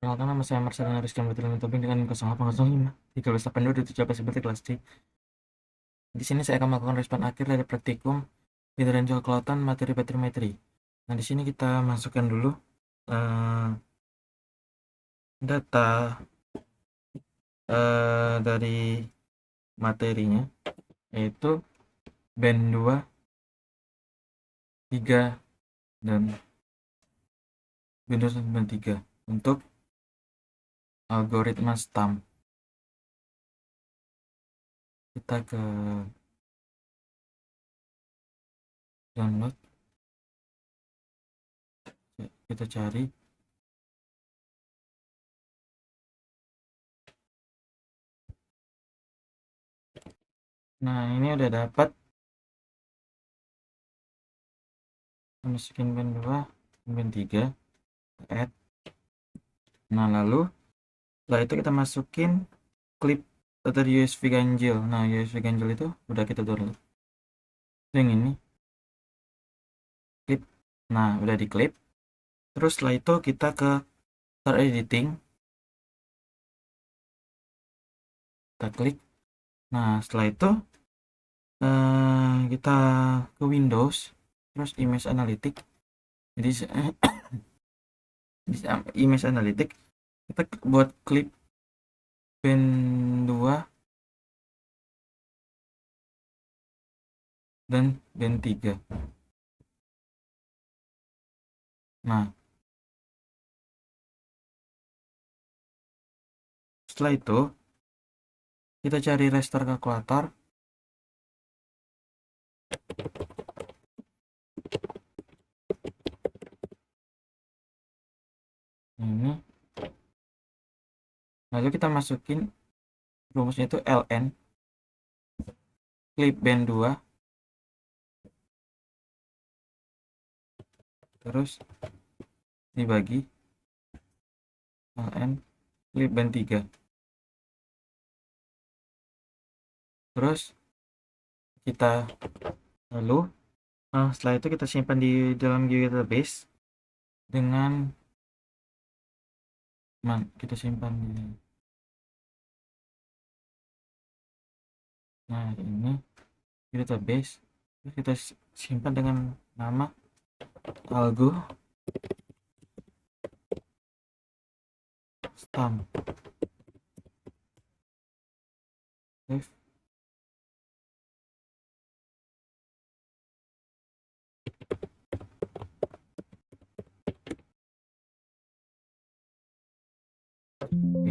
Perkenalkan, nama saya Marcelina Rizky Tobing dengan 0805 1382 seperti kelas C. Di sini saya akan melakukan respon akhir dari praktikum differential kelautan materi batrometri. Nah, di sini kita masukkan dulu data dari materinya, yaitu band 2, 3, dan band 2 dan 3 untuk algoritma STAM. Kita ke download, kita cari. Nah, ini udah dapat. Masukin band 2, band 3, add. Nah, lalu setelah itu kita masukin klip atau USB ganjil. Nah, USB ganjil itu udah kita download. Yang ini klip. Nah, udah diklip. Terus setelah itu kita ke start editing. Kita klik. Nah, setelah itu kita ke Windows, terus image analytic. Jadi di image analytic kita buat klip band 2 dan band 3. Nah, setelah itu kita cari raster kalkulator. Ini lalu kita masukin rumusnya itu ln klip band 2 terus dibagi ln klip band 3. Terus kita lalu setelah itu kita simpan di dalam database dengan kita simpan di, nah ini database. Terus kita simpan dengan nama algo stam. Save. Oke.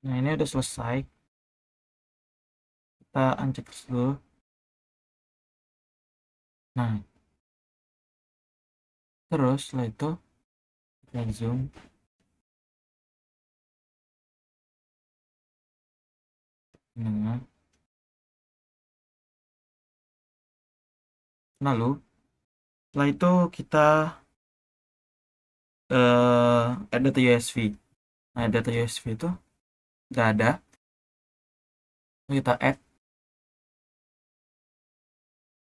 Nah, ini udah selesai. Kita uncheck dulu. Nah, terus setelah itu kita zoom. Nah, lalu setelah itu kita add data USV. Nah, data USV itu udah ada. Kita add.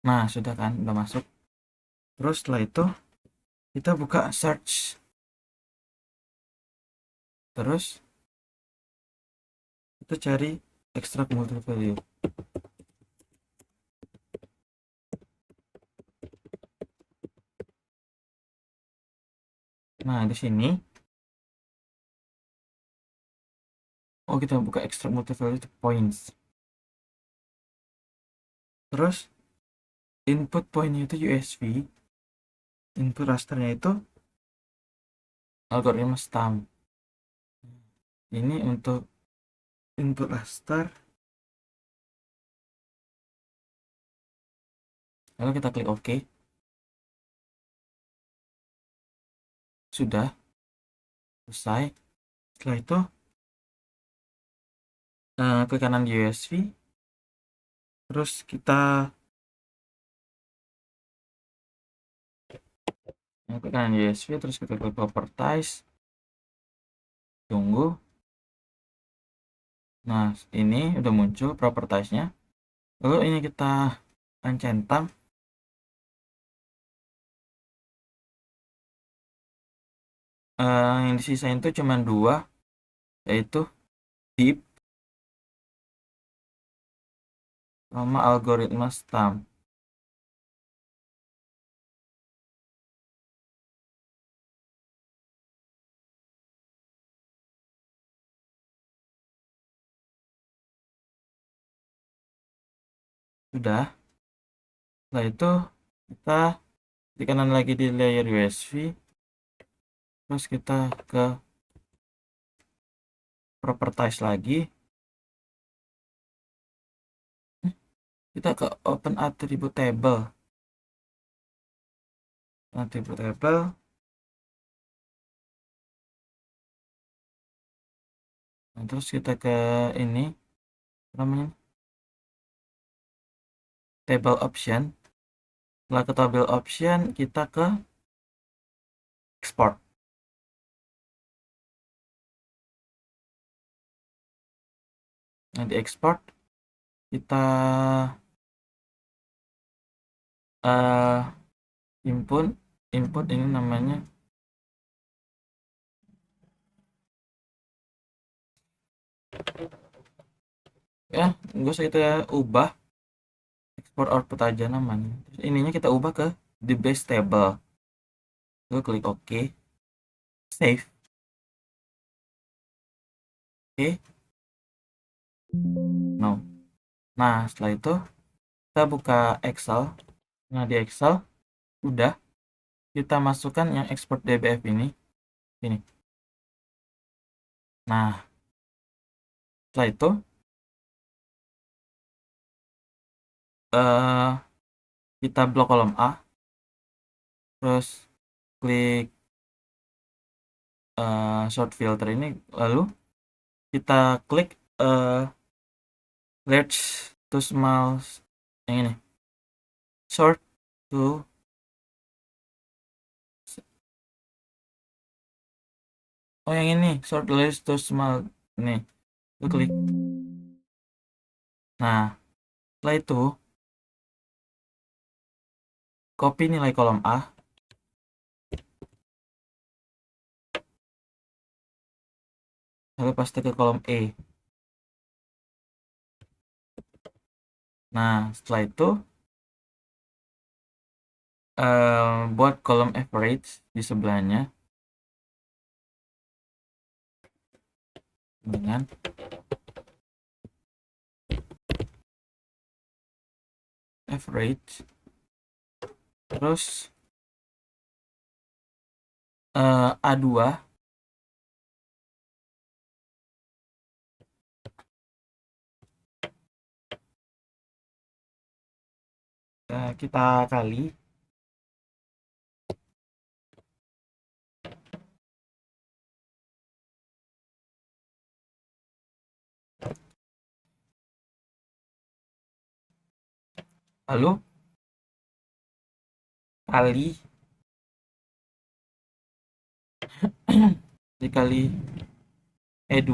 Nah, sudah kan, udah masuk. Terus setelah itu kita buka search. Terus kita cari extract multi value. Nah, di sini kita buka extract multi value points. Terus input pointnya itu USV, input rasternya itu algoritma STAM. Ini untuk input raster. Lalu kita klik OK. Sudah selesai. Setelah itu klik kanan USV. Terus kita klik kanan USV, terus kita klik properties. Tunggu. Nah, ini udah muncul propertiesnya. Lalu ini kita centang. yang disisain itu cuma dua, yaitu div sama algoritma stamp. Sudah. Setelah itu kita di kanan lagi di layer USV, terus kita ke properties lagi, kita ke open attribute table. Attribute table, nah, terus kita ke ini namanya table option. Setelah ke table option, kita ke export. Nah, di export kita input ini namanya ya, nggak usah kita ubah, export output aja namanya. Terus ininya kita ubah ke the base table. Lalu klik OK, save. Oke, no. Nah, setelah itu kita buka Excel. Nah, di Excel udah kita masukkan yang export DBF ini. Nah, setelah itu kita blok kolom A, terus klik sort filter ini, lalu kita klik large to small, yang ini, sort to yang ini, sort large to small, nih, lu klik. Nah, setelah itu copy nilai kolom A, lalu paste ke kolom E. Nah, setelah itu buat kolom average di sebelahnya dengan average, terus A2 kita kali lalu kali dikali E2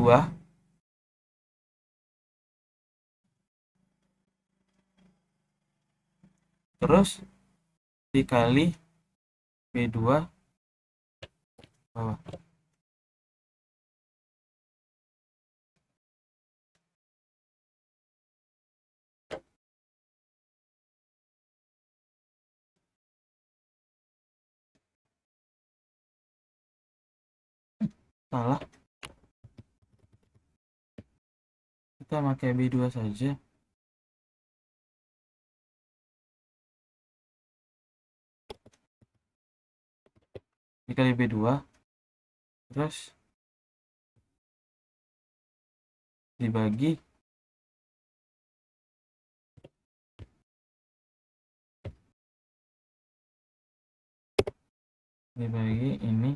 terus dikali B2 bawah. Salah, kita pakai B2 saja. Dikali B2 terus dibagi ini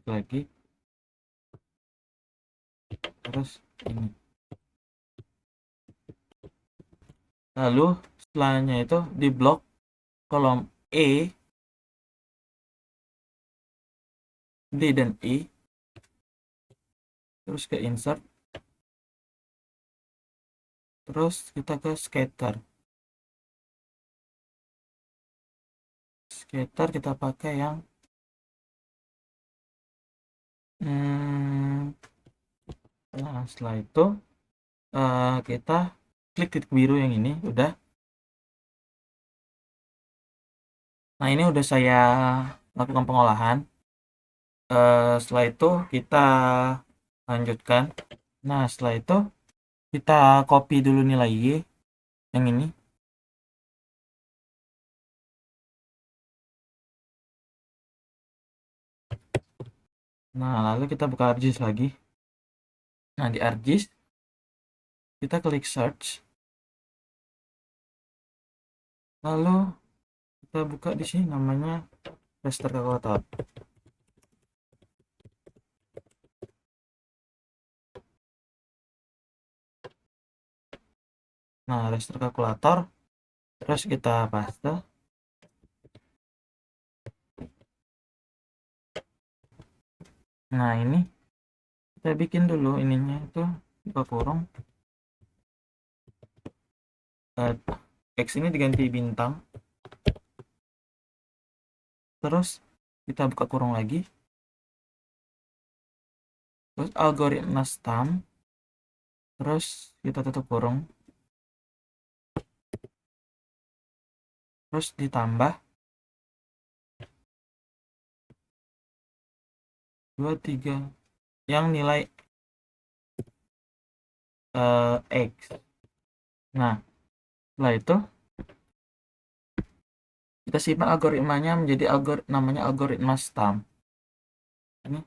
lagi, terus ini. Lalu setelahnya itu di blok kolom E, D dan E, terus ke insert, terus kita ke scatter kita pakai yang Nah, setelah itu kita klik titik biru yang ini, udah. Nah, ini udah saya lakukan pengolahan. Setelah itu kita lanjutkan. Nah, setelah itu kita copy dulu nilai Y yang ini. Nah, lalu kita buka ArcGIS lagi. Nah, di ArcGIS kita klik search. Lalu kita buka di sini namanya raster kalkulator. Nah, raster kalkulator, terus kita paste. Nah, ini kita bikin dulu ininya itu buka kurung. X ini diganti bintang. Terus kita buka kurung lagi. Terus algoritma stam. Terus kita tutup kurung. Terus ditambah 23 yang nilai X. Nah, setelah itu kita simpan algoritmanya menjadi namanya algoritma stam. Ini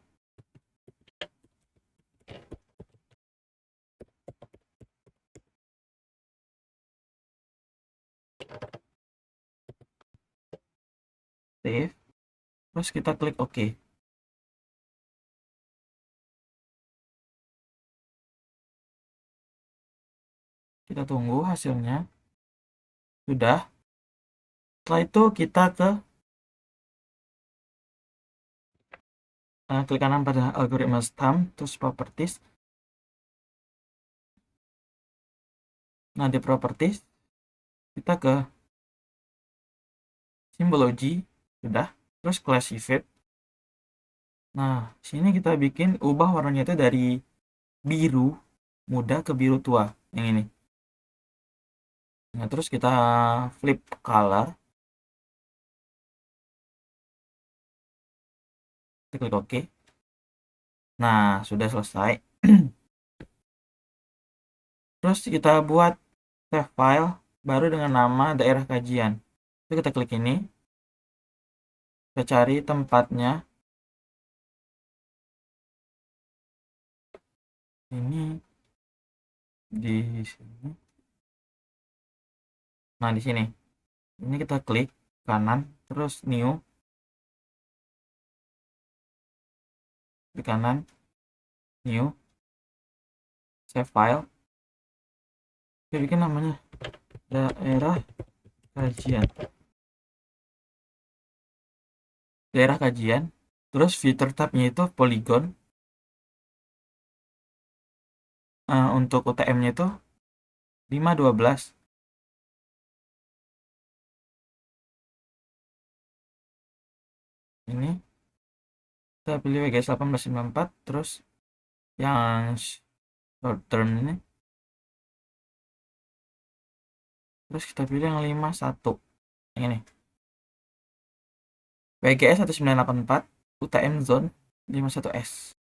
save. Terus kita klik OK. Kita tunggu hasilnya. Sudah. Setelah itu kita ke klik kanan pada algoritma stam, terus properties. Nah, di properties kita ke symbology, sudah. Terus classify. Nah, sini kita ubah warnanya itu dari biru muda ke biru tua yang ini. Nah, terus kita flip color. Kita klik OK. Nah, sudah selesai. Terus kita buat save file baru dengan nama daerah kajian. Itu kita klik ini. Kita cari tempatnya. Ini di sini. Nah, di sini. Ini kita klik kanan, terus new. Di kanan, new. Save file. Kita bikin namanya daerah kajian. Daerah kajian. Terus filter tabnya itu polygon. Untuk UTM-nya itu 512. Ini kita pilih WGS 1894, terus yang short term ini, terus kita pilih yang 51 yang ini, WGS 1984 UTM zone 51S.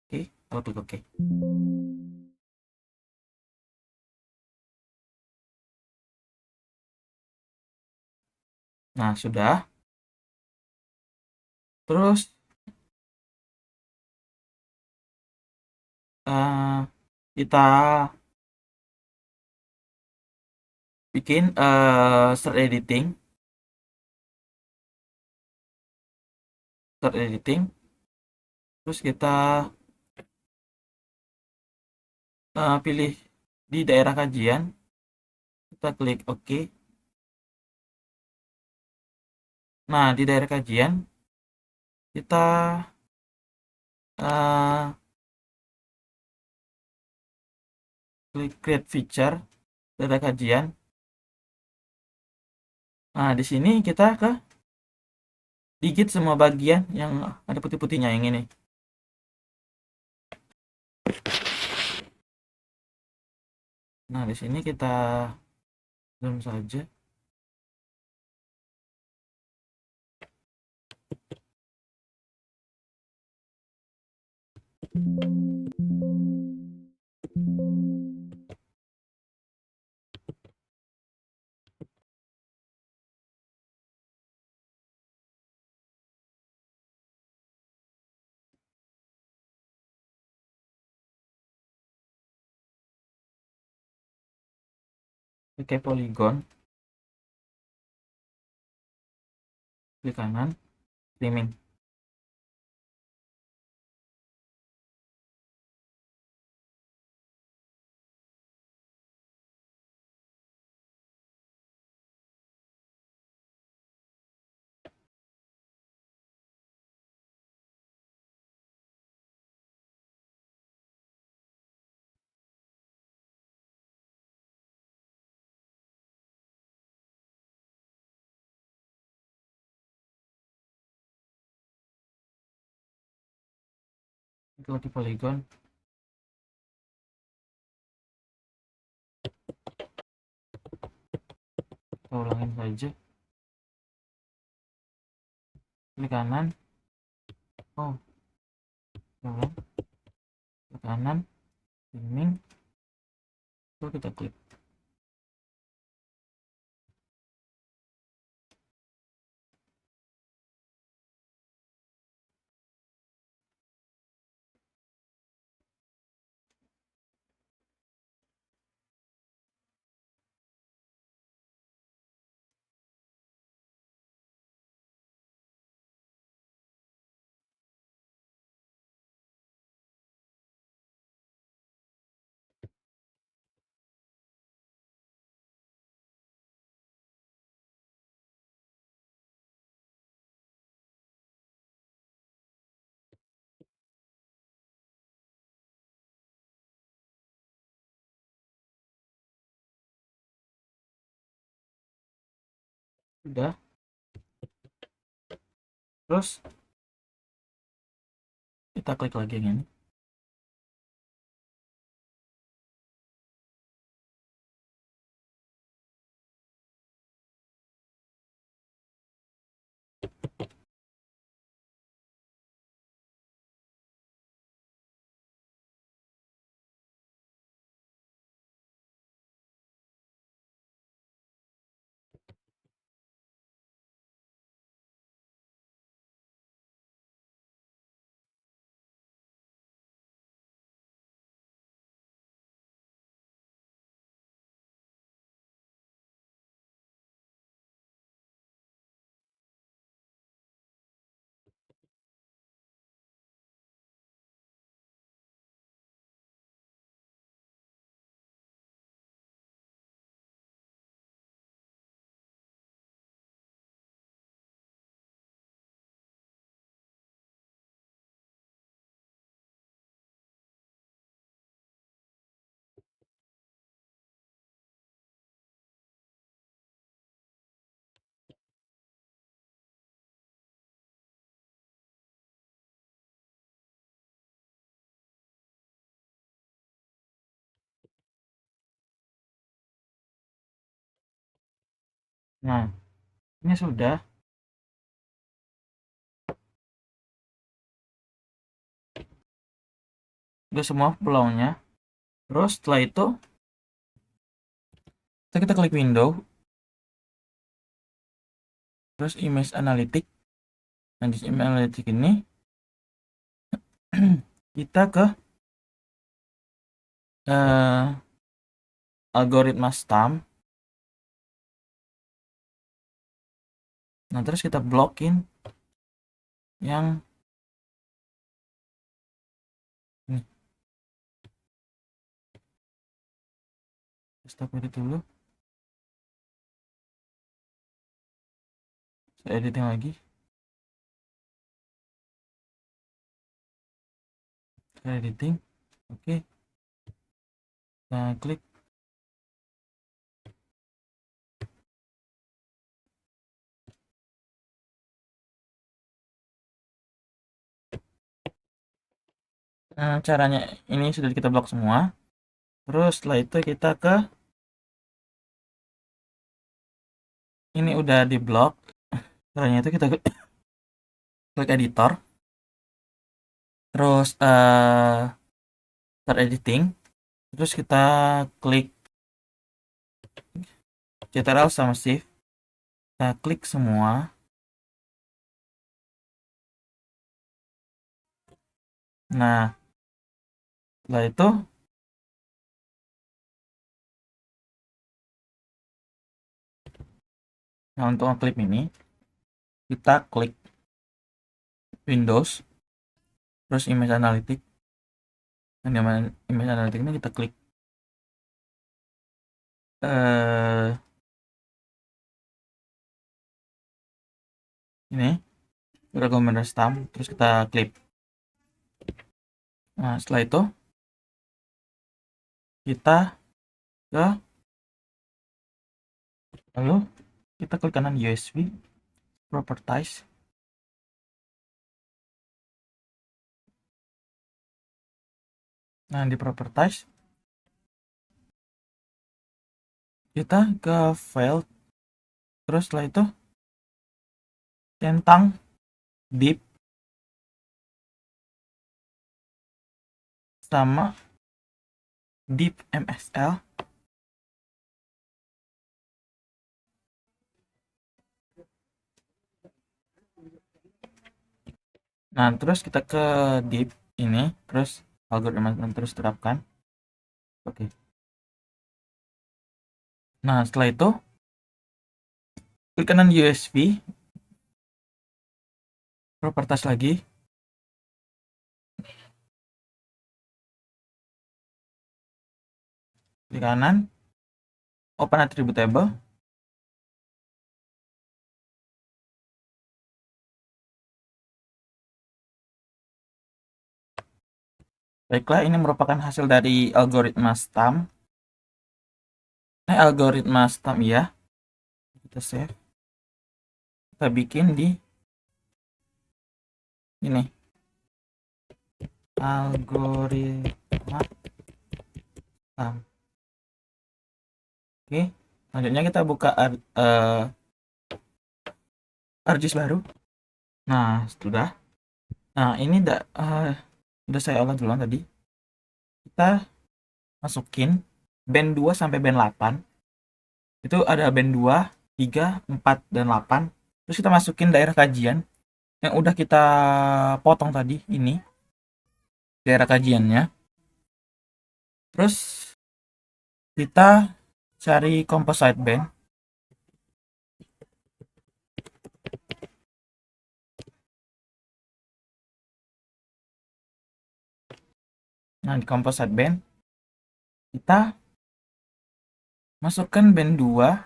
Oke, aku klik OK. Nah, sudah. Terus kita bikin start editing. Terus kita pilih di daerah kajian, kita klik OK. Nah, di daerah kajian kita klik create feature daerah kajian. Nah, di sini kita ke Digit semua bagian yang ada putih-putihnya yang ini. Nah, di sini kita zoom saja. Pakai polygon, klik kanan, trimming. Klik di polygon, kita ulangin saja. Klik kanan, oh, ulang, klik kanan, trimming, lalu kita klik. Udah. Terus kita klik lagi yang ini. Nah, ini sudah. Udah semua pulaunya. Terus setelah itu kita klik window, terus image analytic. Nah, di image analytic ini kita ke algoritma stamp. Nah, terus kita blockin yang ini. Stop edit dulu. Saya editing lagi. Saya editing. Oke. Nah, klik. Caranya ini sudah kita blok semua. Terus setelah itu kita ke ini udah di blok. Caranya itu kita klik editor, terus start editing, terus kita klik Ctrl sama Shift, kita klik semua. Nah, setelah itu untuk klip ini kita klik Windows, terus Image Analytics. Dan di Image Analytics ini kita klik ini recommender stamp, terus kita klip. Nah, setelah itu kita ke lalu kita klik kanan USB properties. Nah, di properties kita ke file, terus setelah itu centang div sama div MSL. Nah, terus kita ke div ini, terus algoritma terus terapkan. Oke. Nah, setelah itu klik kanan USB properties lagi, di kanan open attribute table. Baiklah, ini merupakan hasil dari algoritma stamp. Algoritma stamp ya. Kita save. Kita bikin di ini. Algoritma stamp. Oke, selanjutnya kita buka ArcGIS baru. Nah, sudah. Nah, ini udah saya olah duluan tadi. Kita masukin band 2 sampai band 8. Itu ada band 2, 3, 4, dan 8. Terus kita masukin daerah kajian yang udah kita potong tadi, ini daerah kajiannya. Terus kita cari composite band. Nah, di composite band kita masukkan band 2,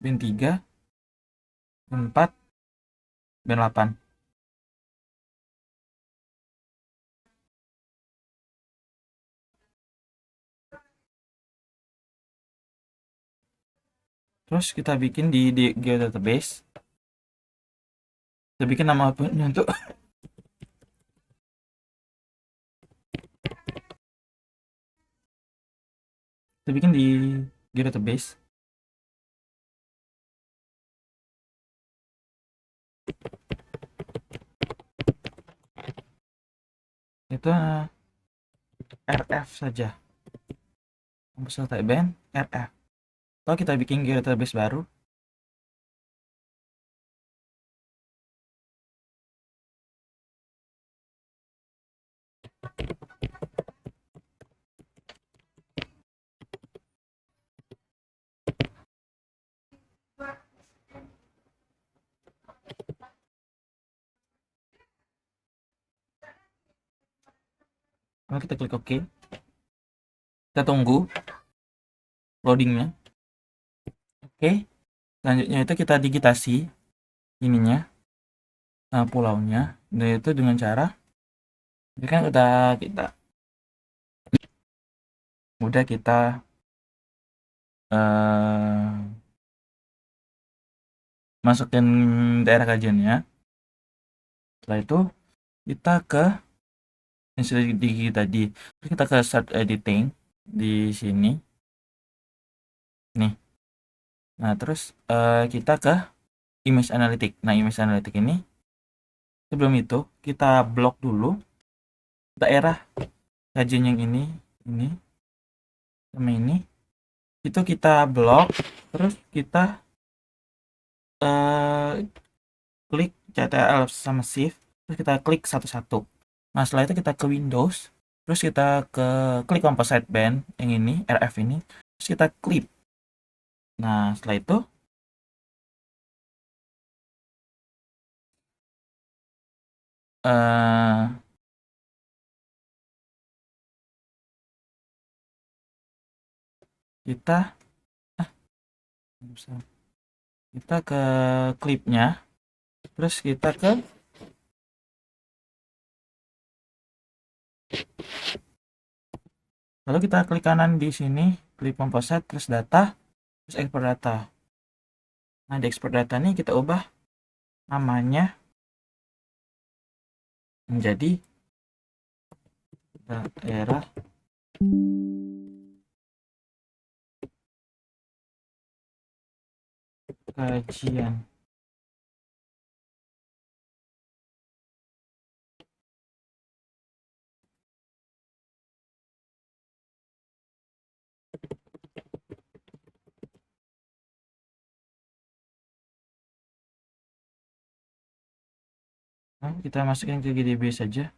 band 3, band 4, band 8. Terus kita bikin di geodatabase. Kita bikin nama outputnya untuk kita bikin di geodatabase. Itu RF saja. Composite band RF. Atau kita bikin geodatabase baru. Lalu kita klik OK. Kita tunggu loadingnya. Oke. Selanjutnya itu kita digitasi ininya, pulaunya. Dan itu dengan cara ini kan udah kita masukin daerah kajiannya. Setelah itu kita ke yang sudah digigit tadi. Terus kita ke start editing di sini. Nih. Nah, terus kita ke image analytic. Nah, image analytic ini sebelum itu kita blok dulu daerah kajian yang ini sama ini. Itu kita blok, terus kita klik Ctrl sama Shift, terus kita klik satu-satu. Nah, setelah itu kita ke Windows, terus kita ke klik Composite Band yang ini, RF ini, terus kita clip. Nah, setelah itu eh kita kita ke klipnya, terus kita ke lalu kita klik kanan di sini, klik Composite, terus data, terus export data. Nah, di export data ini kita ubah namanya menjadi daerah kajian. Nah, kita masukin ke GDB saja.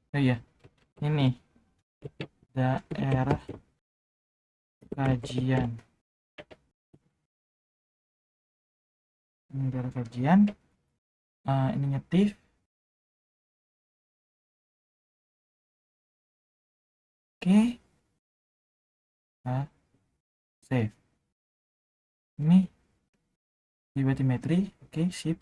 Oh, iya, ini daerah kajian. Ini daerah kajian. Ini nyetif. Oke. Nah, save. Ini di batimetri. Oke, sip.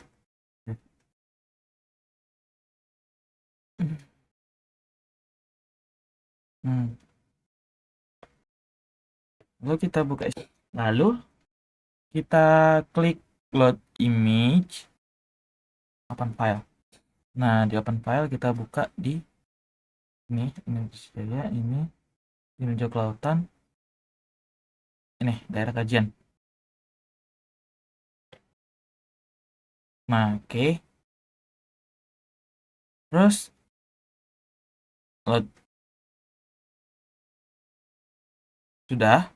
Hmm. Lalu kita buka. Lalu kita klik load image. Open file. Nah, di open file kita buka di ini saya ini hijau kelautan. Ini daerah kajian. Nah, oke. Terus load sudah.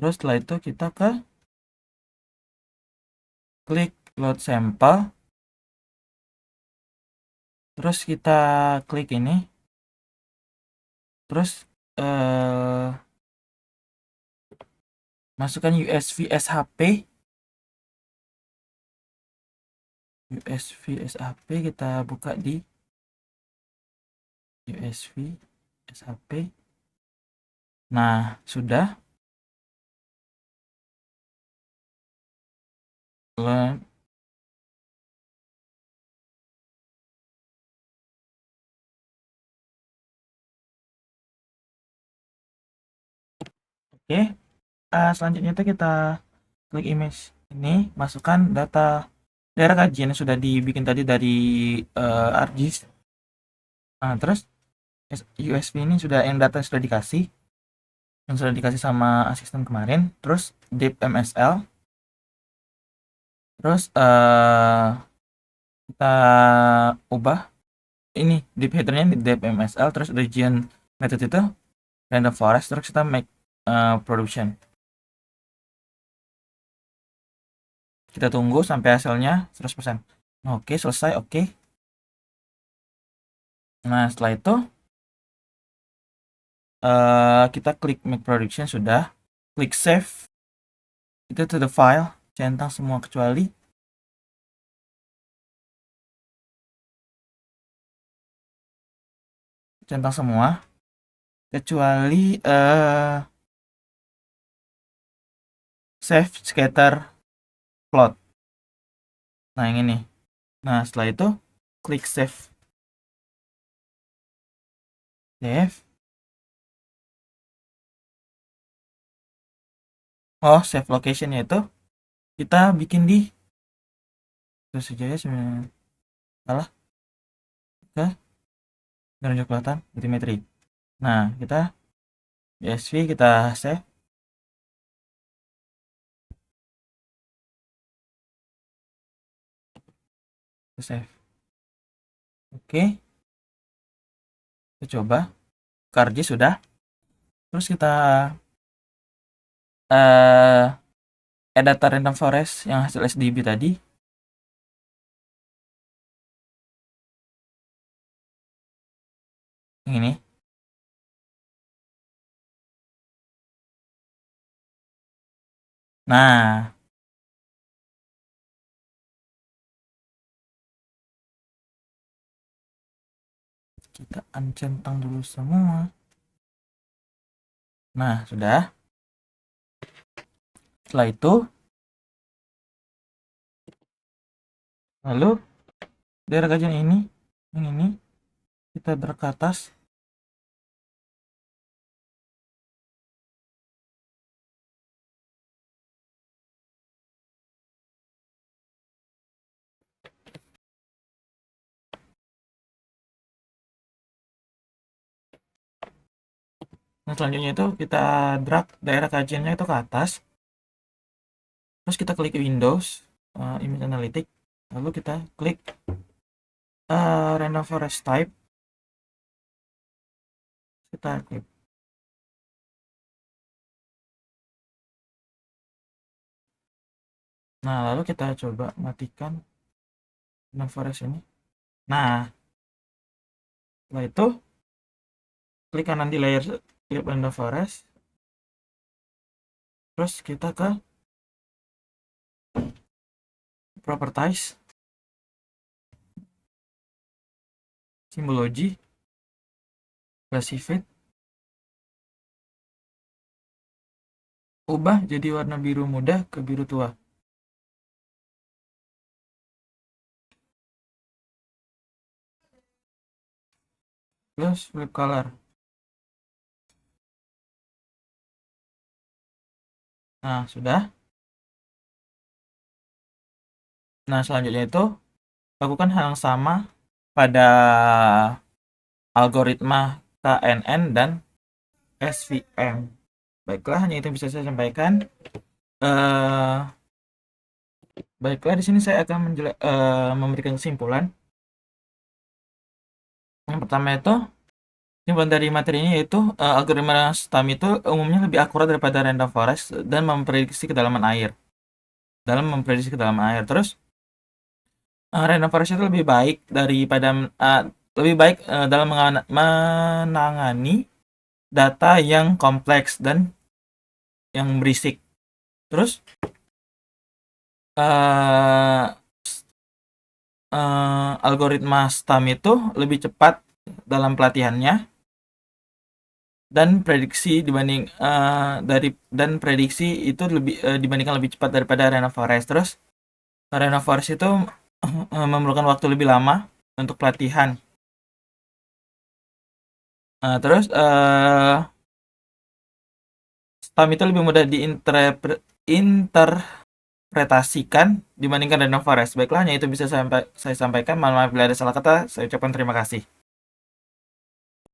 Terus setelah itu kita ke klik load sampel. Terus kita klik ini. Terus masukkan USB SHP. USB SHP kita buka di USB SHP. Nah, sudah. Oke. Selanjutnya itu kita klik image ini, masukkan data daerah kajian yang sudah dibikin tadi dari ArcGIS. Nah, terus USB ini sudah yang data sudah dikasih, yang sudah dikasih sama asisten kemarin. Terus dip MSL. Terus kita ubah ini dip headernya di dip MSL. Terus region method itu random forest. Terus kita make production. Kita tunggu sampai hasilnya 100%. Oke, selesai. Oke. Nah, setelah itu kita klik make production sudah. Klik save. Itu to the file. Centang semua kecuali centang semua kecuali save scatter plot. Nah, yang ini. Nah, setelah itu klik save. Save. Oh, save location-nya itu kita bikin di terus saja ya sebenarnya. Salah. Ke Garuda Kelatan Batimetri. Nah, kita BSV kita save. Save. Oke. Kita coba. Karji sudah. Terus kita add data random forest yang hasil SDB tadi. Yang ini. Nah, kita uncentang dulu semua. Nah, sudah. Setelah itu, lalu daerah kajian ini, yang ini, kita drag ke atas. Nah, selanjutnya itu kita drag daerah kajiannya itu ke atas. Terus kita klik Windows, Image Analytics. Lalu kita klik Random Forest Type. Kita klik. Nah, lalu kita coba matikan Random Forest ini. Nah, setelah itu klik kanan di layer klik Random Forest. Terus kita ke Properties, Symbology, Classified, ubah jadi warna biru muda ke biru tua. Terus flip color. Nah, sudah. Nah, selanjutnya itu lakukan hal yang sama pada algoritma KNN dan SVM. Baiklah, hanya itu bisa saya sampaikan. Baiklah, di sini saya akan memberikan kesimpulan. Yang pertama itu, kesimpulan dari materi ini yaitu algoritma STAM itu umumnya lebih akurat daripada random forest dan memprediksi kedalaman air. Terus, random forest itu lebih baik daripada dalam menangani data yang kompleks dan yang berisik. Terus algoritma STAM itu lebih cepat dalam pelatihannya dan prediksi itu lebih dibandingkan lebih cepat daripada Random Forest. Terus Random Forest itu memerlukan waktu lebih lama untuk pelatihan. Terus STAM itu lebih mudah diinterpretasikan dibandingkan Random Forest. Baiklah, hanya itu bisa saya sampaikan. Mohon maaf bila ada salah kata. Saya ucapkan terima kasih.